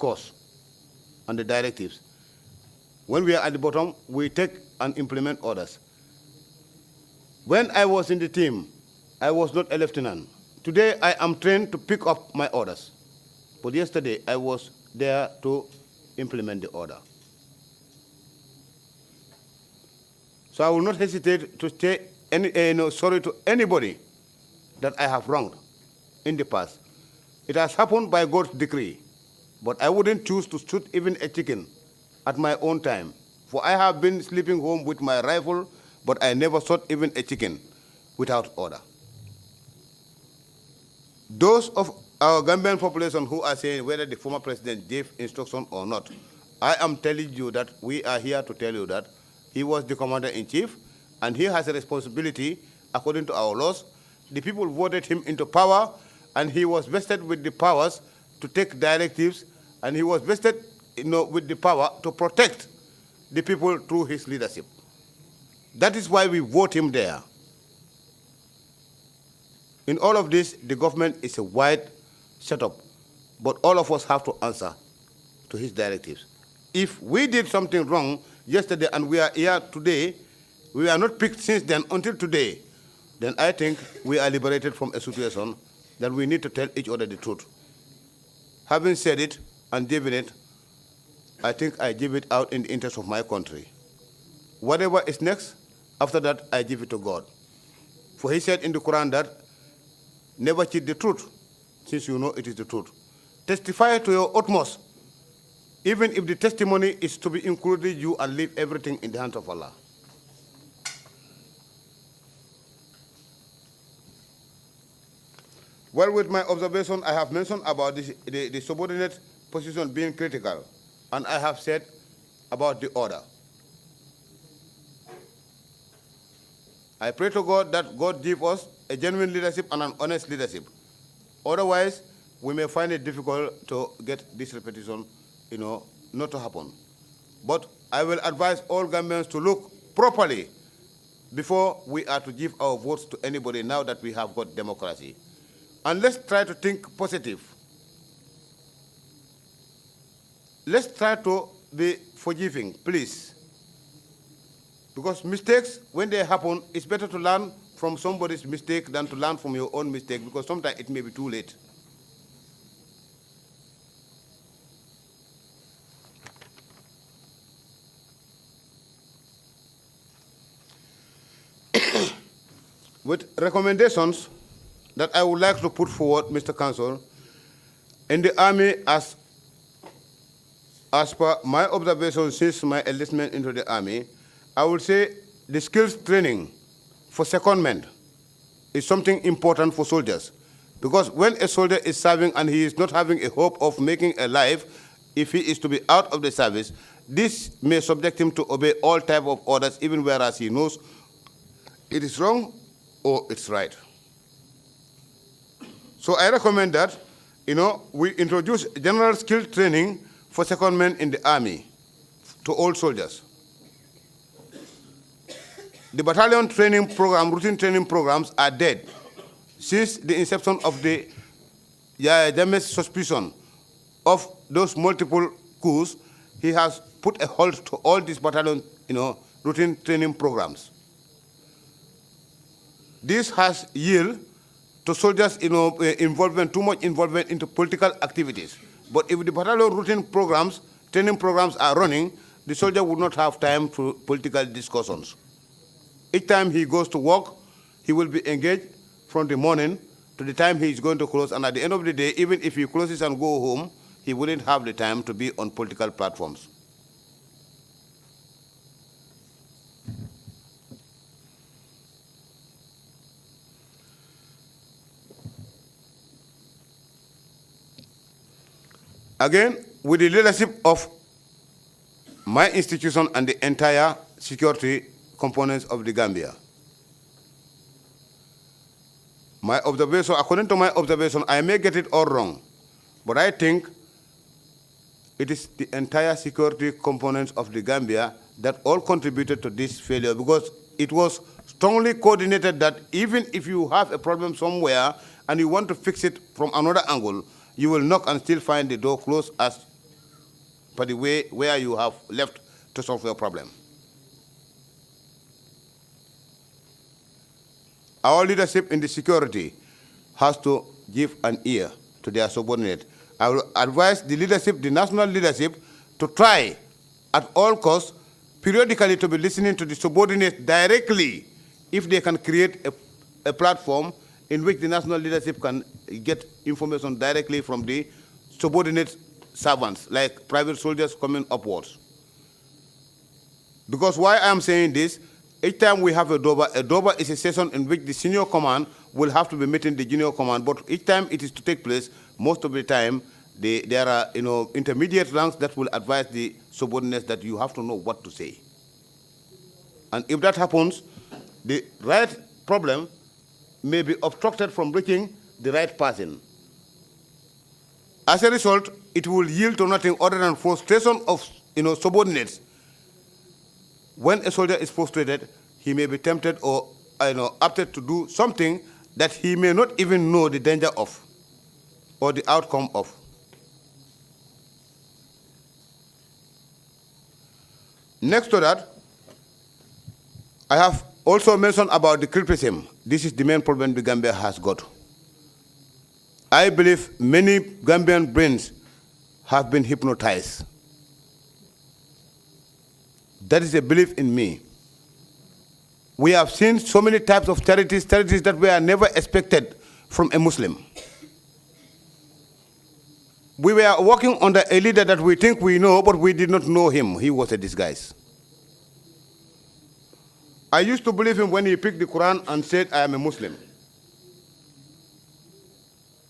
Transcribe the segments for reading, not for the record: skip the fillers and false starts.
course and the directives. When we are at the bottom, we take and implement orders. When I was in the team, I was not a lieutenant. Today, I am trained to pick up my orders. But yesterday, I was there to implement the order. So I will not hesitate to say sorry to anybody that I have wronged in the past. It has happened by God's decree, but I wouldn't choose to shoot even a chicken at my own time. For I have been sleeping home with my rifle, but I never shot even a chicken without order. Those of our Gambian population who are saying whether the former president gave instruction or not, I am telling you that we are here to tell you that he was the commander-in-chief, and he has a responsibility according to our laws. The people voted him into power, and he was vested with the powers to take directives, and he was vested with the power to protect the people through his leadership. That is why we vote him there. In all of this, the government is a wide setup, but all of us have to answer to his directives. If we did something wrong yesterday and we are here today, we are not picked since then until today, then I think we are liberated from a situation that we need to tell each other the truth. Having said it and given it, I think I give it out in the interest of my country. Whatever is next, after that, I give it to God. For he said in the Quran that, never cheat the truth, since you know it is the truth. Testify to your utmost, even if the testimony is to be included you and leave everything in the hands of Allah. Well, with my observation, I have mentioned about the subordinate position being critical, and I have said about the order. I pray to God that God give us a genuine leadership and an honest leadership. Otherwise, we may find it difficult to get this repetition, not to happen. But I will advise all Gambians to look properly before we are to give our votes to anybody now that we have got democracy. And let's try to think positive. Let's try to be forgiving, please. Because mistakes, when they happen, it's better to learn from somebody's mistake than to learn from your own mistake, because sometimes it may be too late. With recommendations that I would like to put forward, Mr. Counsel, in the Army, as per my observation since my enlistment into the Army, I would say the skills training for secondment is something important for soldiers. Because when a soldier is serving and he is not having a hope of making a life, if he is to be out of the service, this may subject him to obey all type of orders, even whereas he knows it is wrong or it's right. So I recommend that, we introduce general skill training for secondmen in the Army to all soldiers. The battalion training program, routine training programs are dead. Since the inception of the Jammeh's suspicion of those multiple coups, he has put a halt to all these battalion, routine training programs. This has yielded to soldiers, too much involvement into political activities. But if the battalion routine programs, training programs are running, the soldier would not have time for political discussions. Each time he goes to work, he will be engaged from the morning to the time he is going to close, and at the end of the day, even if he closes and go home, he wouldn't have the time to be on political platforms. Again, with the leadership of my institution and the entire security components of the Gambia. My observation, according to my observation, I may get it all wrong, but I think it is the entire security components of the Gambia that all contributed to this failure, because it was strongly coordinated that even if you have a problem somewhere and you want to fix it from another angle, you will knock and still find the door closed as per the way where you have left to solve your problem. Our leadership in the security has to give an ear to their subordinate. I will advise the leadership, the national leadership, to try at all costs periodically to be listening to the subordinates directly if they can create a platform in which the national leadership can get information directly from the subordinate servants, like private soldiers coming upwards. Because why I'm saying this, each time we have a doba is a session in which the senior command will have to be meeting the junior command, but each time it is to take place, most of the time, there are intermediate ranks that will advise the subordinates that you have to know what to say. And if that happens, the right problem may be obstructed from reaching the right person. As a result, it will yield to nothing other than frustration of subordinates. When a soldier is frustrated, he may be tempted or opted to do something that he may not even know the danger of or the outcome of. Next to that, I have also mentioned about the criticism. This is the main problem the Gambia has got. I believe many Gambian brains have been hypnotized. That is a belief in me. We have seen so many types of charities that were never expected from a Muslim. We were working under a leader that we think we know, but we did not know him. He was a disguise. I used to believe him when he picked the Quran and said, I am a Muslim.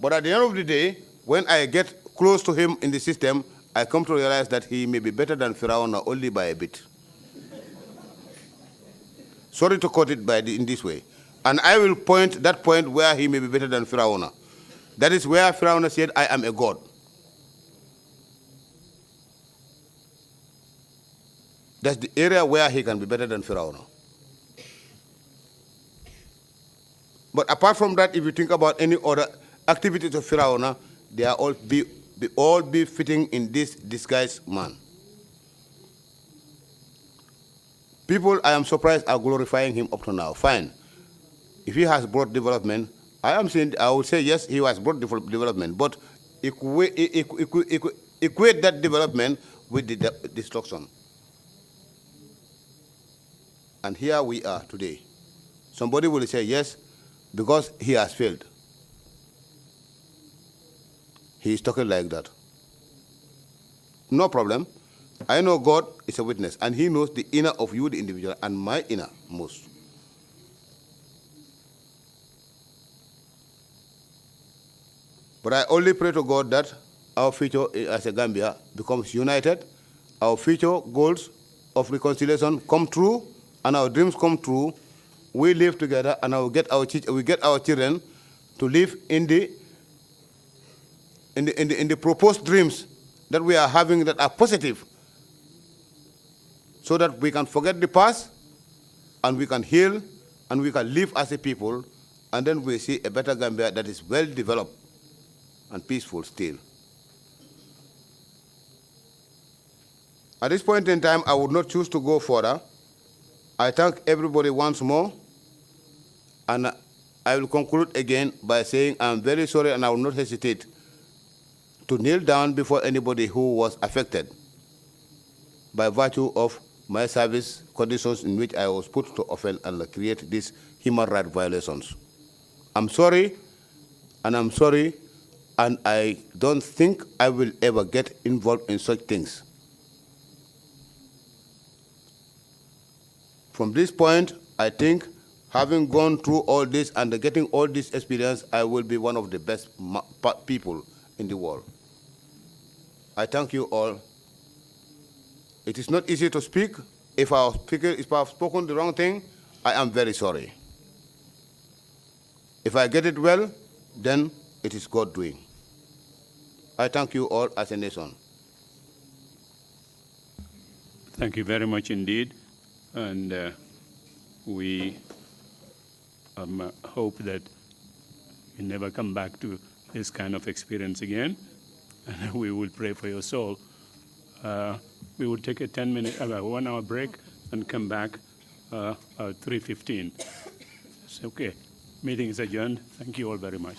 But at the end of the day, when I get close to him in the system, I come to realize that he may be better than Firaun only by a bit. Sorry to quote it in this way. And I will point that point where he may be better than Firaun. That is where Firaun said, I am a god. That's the area where he can be better than Firaun. But apart from that, if you think about any other activities of Firaun, they are all be fitting in this disguised man. People, I am surprised, are glorifying him up to now. Fine. If he has brought development, I would say yes, he has brought development, but equate that development with the destruction. And here we are today. Somebody will say yes, because he has failed. He is talking like that. No problem. I know God is a witness, and he knows the inner of you, the individual, and my inner most. But I only pray to God that our future as a Gambia becomes united, our future goals of reconciliation come true, and our dreams come true. We live together, and we get our children to live in the proposed dreams that we are having that are positive, so that we can forget the past, and we can heal, and we can live as a people, and then we see a better Gambia that is well developed and peaceful still. At this point in time, I would not choose to go further. I thank everybody once more, and I will conclude again by saying I'm very sorry, and I will not hesitate to kneel down before anybody who was affected by virtue of my service conditions in which I was put to offend and create these human rights violations. I'm sorry, and I don't think I will ever get involved in such things. From this point, I think, having gone through all this and getting all this experience, I will be one of the best people in the world. I thank you all. It is not easy to speak. If I have spoken the wrong thing, I am very sorry. If I get it well, then it is God doing. I thank you all as a nation. Thank you very much indeed. And we hope that you never come back to this kind of experience again. And we will pray for your soul. We will take a 10-minute, 1-hour break and come back at 3:15. It's okay. Meeting is adjourned. Thank you all very much.